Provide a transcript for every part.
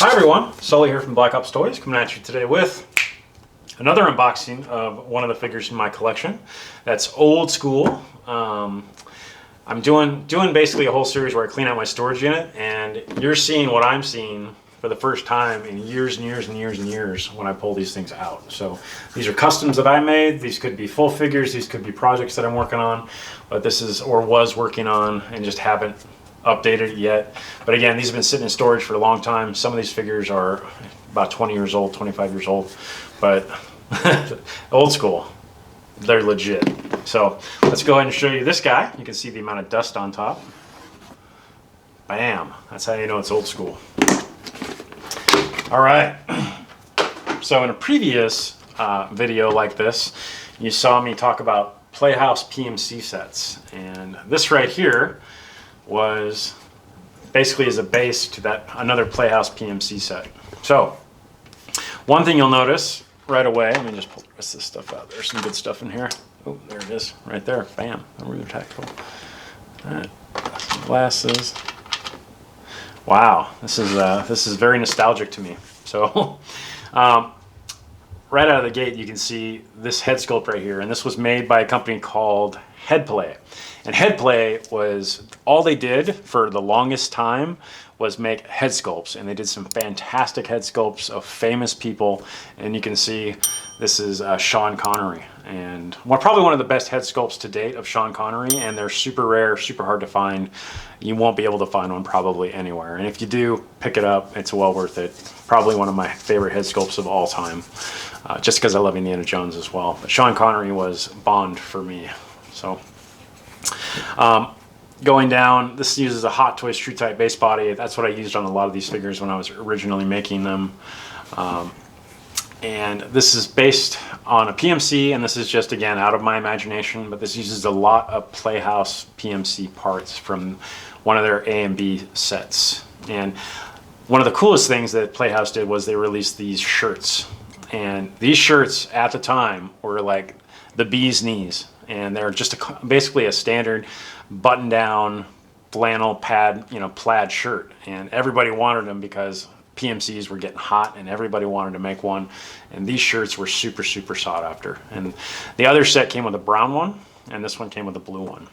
Hi everyone, Sully here from Black Ops Toys, coming at you today with another unboxing of one of the figures in my collection. That's old school. I'm doing basically a whole series where I clean out my storage unit, and you're seeing what I'm seeing for the first time in years and years and years and years when I pull these things out. So these are customs that I made. These could be full figures, these could be projects that I'm working on, but this is, or was working on, and just haven't updated it yet. But again, these have been sitting in storage for a long time. Some of these figures are about 20 years old, 25 years old, but old school. They're legit. So let's go ahead and show you this guy. You can see the amount of dust on top. Bam, that's how you know it's old school. All right, so in a previous video like this, you saw me talk about Playhouse PMC sets, and this right here was basically as a base to that another Playhouse PMC set. So one thing you'll notice right away, let me just pull the rest of this stuff out. There's some good stuff in here. Oh, there it is, right there. Bam, really tactile. All right, some glasses. Wow, this is very nostalgic to me. So, right out of the gate, you can see this head sculpt right here, and this was made by a company called Headplay. And Headplay was, all they did for the longest time was make head sculpts, and they did some fantastic head sculpts of famous people. And you can see this is Sean Connery, and probably one of the best head sculpts to date of Sean Connery, and they're super rare, super hard to find. You won't be able to find one probably anywhere, and if you do, pick it up. It's well worth it. Probably one of my favorite head sculpts of all time, just because I love Indiana Jones as well. But Sean Connery was Bond for me. So going down, this uses a Hot Toys True Type base body. That's what I used on a lot of these figures when I was originally making them. And this is based on a PMC, and this is just, again, out of my imagination, but this uses a lot of Playhouse PMC parts from one of their A and B sets. And one of the coolest things that Playhouse did was they released these shirts. And these shirts at the time were like the bee's knees. And they're just basically a standard button-down flannel pad, plaid shirt. And everybody wanted them because PMCs were getting hot, and everybody wanted to make one. And these shirts were super, super sought after. And the other set came with a brown one, and this one came with a blue one.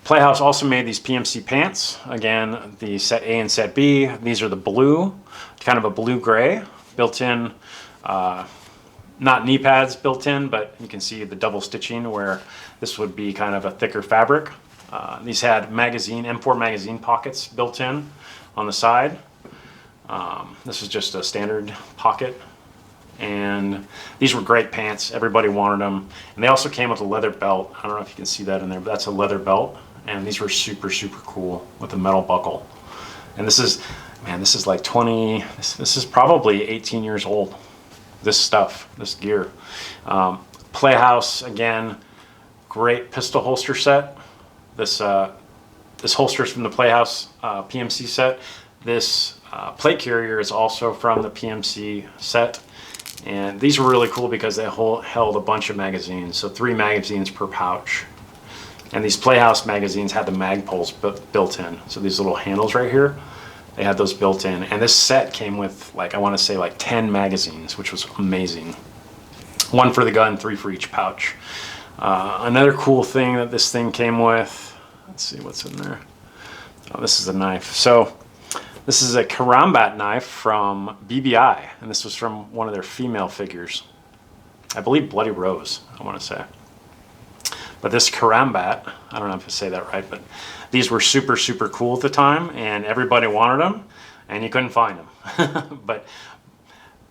Playhouse also made these PMC pants. Again, the set A and set B. These are the blue, kind of a blue-gray, built-in. Not knee pads built in, but you can see the double stitching where this would be kind of a thicker fabric. These had M4 magazine pockets built in on the side. This is just a standard pocket. And these were great pants. Everybody wanted them. And they also came with a leather belt. I don't know if you can see that in there, but that's a leather belt. And these were super, super cool with a metal buckle. And this is, man, this is like this is probably 18 years old. This stuff, this gear. Playhouse, again, great pistol holster set. This holster is from the Playhouse PMC set. This plate carrier is also from the PMC set. And these were really cool because they held a bunch of magazines, so 3 magazines per pouch. And these Playhouse magazines had the mag poles built in. So these little handles right here, they had those built in. And this set came with, like, I want to say like 10 magazines, which was amazing. 1 for the gun, 3 for each pouch. Another cool thing that this thing came with, let's see what's in there. Oh, this is a knife. So this is a Karambat knife from BBI, and this was from one of their female figures. I believe Bloody Rose, I want to say. But this Karambat, I don't know if I say that right, but these were super, super cool at the time, and everybody wanted them, and you couldn't find them. But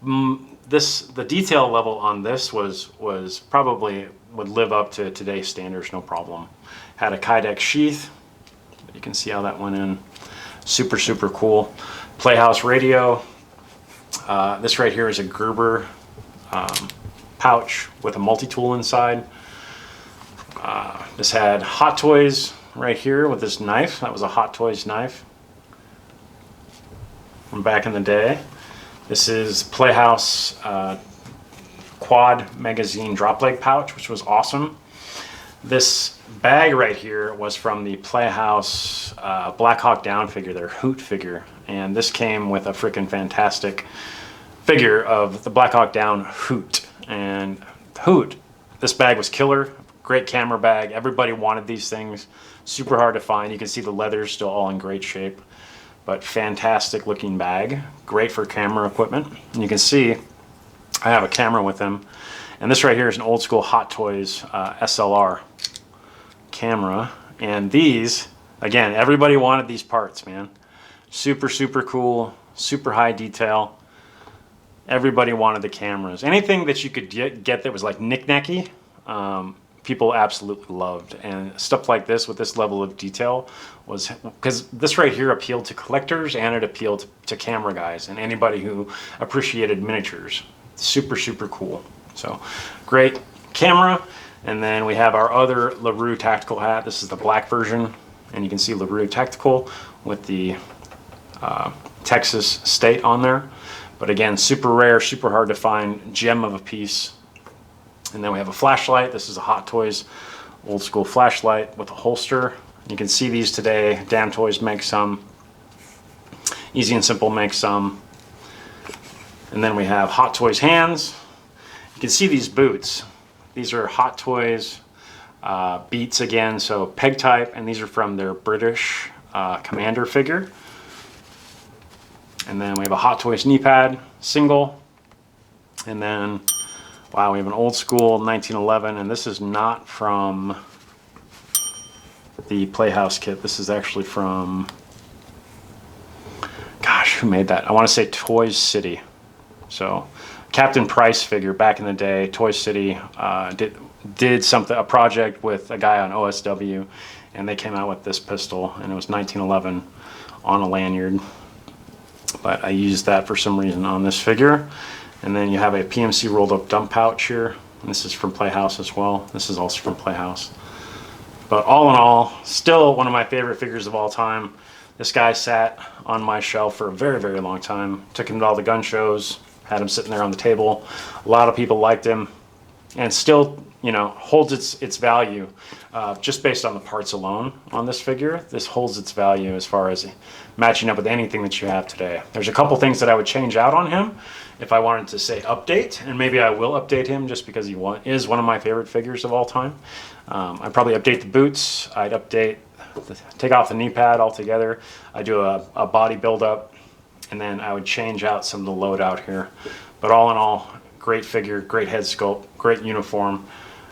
the detail level on this was probably would live up to today's standards, no problem. Had a Kydex sheath. You can see how that went in. Super, super cool. Playhouse radio. This right here is a Gerber pouch with a multi-tool inside. This had Hot Toys right here with this knife. That was a Hot Toys knife from back in the day. This is Playhouse quad magazine drop leg pouch, which was awesome. This bag right here was from the Playhouse Black Hawk Down figure, their Hoot figure, and this came with a freaking fantastic figure of the Black Hawk Down Hoot. And Hoot, this bag was killer, great camera bag. Everybody wanted these things, super hard to find. You can see the leather's still all in great shape, but fantastic looking bag, great for camera equipment. And you can see I have a camera with them, and this right here is an old school Hot Toys SLR camera. And these, again, everybody wanted these parts, man. Super, super cool, super high detail. Everybody wanted the cameras. Anything that you could get that was like knick-knacky, people absolutely loved. And stuff like this with this level of detail was, because this right here appealed to collectors and it appealed to camera guys and anybody who appreciated miniatures. Super, super cool. So great camera. And then we have our other LaRue tactical hat. This is the black version, and you can see LaRue tactical with the Texas state on there. But again, super rare, super hard to find, gem of a piece. And then we have a flashlight. This is a Hot Toys old school flashlight with a holster. You can see these today. Damn Toys makes some. Easy and Simple makes some. And then we have Hot Toys hands. You can see these boots. These are Hot Toys Beats again, so peg type, and these are from their British Commander figure. And then we have a Hot Toys knee pad, single. And then, wow, we have an old school 1911, and this is not from the Playhouse kit. This is actually from, gosh, who made that? I want to say Toys City. So Captain Price figure back in the day. Toys City did something, a project with a guy on OSW, and they came out with this pistol, and it was 1911 on a lanyard. But I used that for some reason on this figure. And then you have a PMC rolled up dump pouch here. And this is from Playhouse as well. This is also from Playhouse. But all in all, still one of my favorite figures of all time. This guy sat on my shelf for a very, very long time. Took him to all the gun shows, had him sitting there on the table. A lot of people liked him, and still, you know, holds its value just based on the parts alone on this figure. This holds its value as far as matching up with anything that you have today. There's a couple things that I would change out on him if I wanted to say update, and maybe I will update him just because he is one of my favorite figures of all time. I'd probably update the boots. I'd take off the knee pad altogether. I do a body build up, and then I would change out some of the loadout here. But all in all, great figure, great head sculpt, great uniform.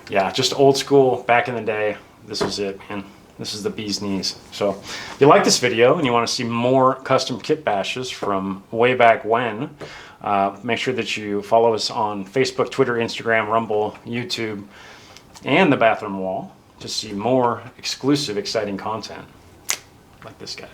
Yeah, just old school, back in the day. This was it, man. This is the bee's knees. So if you like this video and you want to see more custom kit bashes from way back when, make sure that you follow us on Facebook, Twitter, Instagram, Rumble, YouTube, and the Bathroom Wall to see more exclusive, exciting content like this guy.